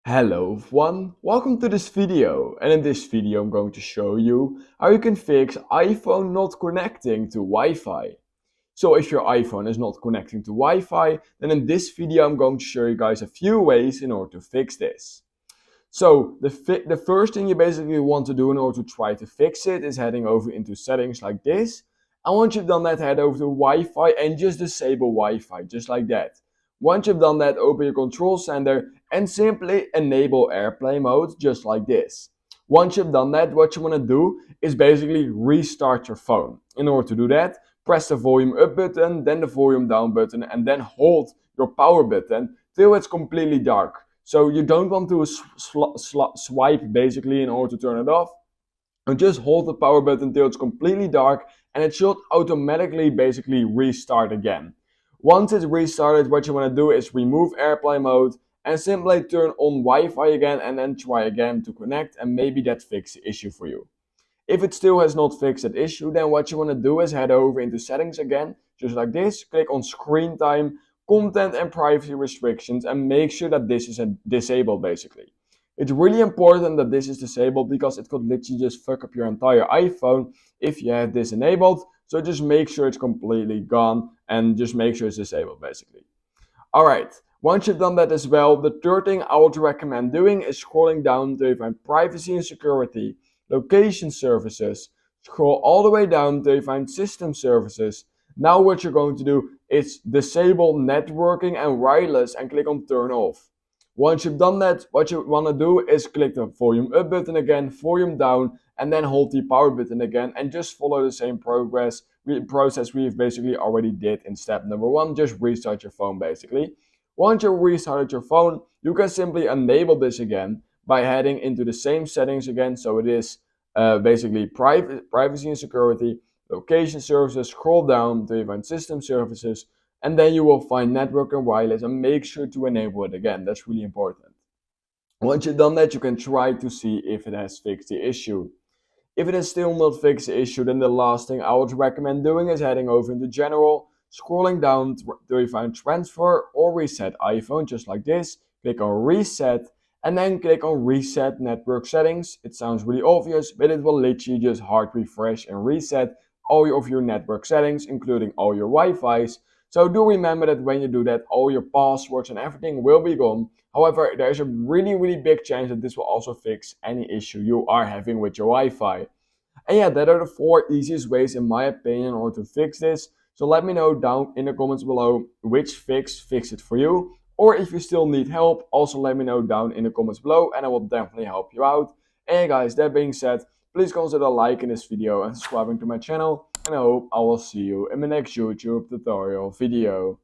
Hello everyone, welcome to this video, and in this video I'm going to show you how you can fix iPhone not connecting to Wi-Fi. So if your iPhone is not connecting to Wi-Fi, then in this video I'm going to show you guys a few ways in order to fix this. So the first thing you basically want to do in order to try to fix it is heading over into settings like this. And once you've done that, head over to Wi-Fi and just disable Wi-Fi, just like that. Once you've done that, open your control center and simply enable airplane mode, just like this. Once you've done that, what you want to do is basically restart your phone. In order to do that, press the volume up button, then the volume down button, and then hold your power button till it's completely dark. So you don't want to swipe basically in order to turn it off. And just hold the power button until it's completely dark and it should automatically basically restart again. Once it's restarted, what you want to do is remove airplane mode and simply turn on Wi-Fi again and then try again to connect, and maybe that fixes the issue for you. If it still has not fixed that issue, then what you want to do is head over into settings again, just like this, click on screen time, content and privacy restrictions, and make sure that this is disabled basically. It's really important that this is disabled because it could literally just fuck up your entire iPhone if you have this enabled. So just make sure it's completely gone and just make sure it's disabled basically. Alright, once you've done that as well, the third thing I would recommend doing is scrolling down to find privacy and security, location services, scroll all the way down till you find system services. Now what you're going to do is disable networking and wireless and click on turn off. Once you've done that, what you want to do is click the volume up button again, volume down, and then hold the power button again and just follow the same process we've basically already did in step number 1. Just restart your phone basically. Once you restarted your phone, you can simply enable this again by heading into the same settings again. So it is basically privacy and security, location services, scroll down to find system services, and then you will find network and wireless and make sure to enable it again. That's really important. Once you've done that, you can try to see if it has fixed the issue. If it has still not fixed the issue, then the last thing I would recommend doing is heading over into general, scrolling down till you find transfer or reset iPhone, just like this. Click on reset and then click on reset network settings. It sounds really obvious, but it will literally just hard refresh and reset all of your network settings, including all your Wi-Fi's. So do remember that when you do that, all your passwords and everything will be gone. However, there is a really big chance that this will also fix any issue you are having with your Wi-Fi. And yeah, that are the 4 easiest ways in my opinion in order to fix this. So let me know down in the comments below which fixed it for you. Or if you still need help, also let me know down in the comments below and I will definitely help you out. And yeah, guys, that being said, please consider liking this video and subscribing to my channel. And I hope I will see you in my next YouTube tutorial video.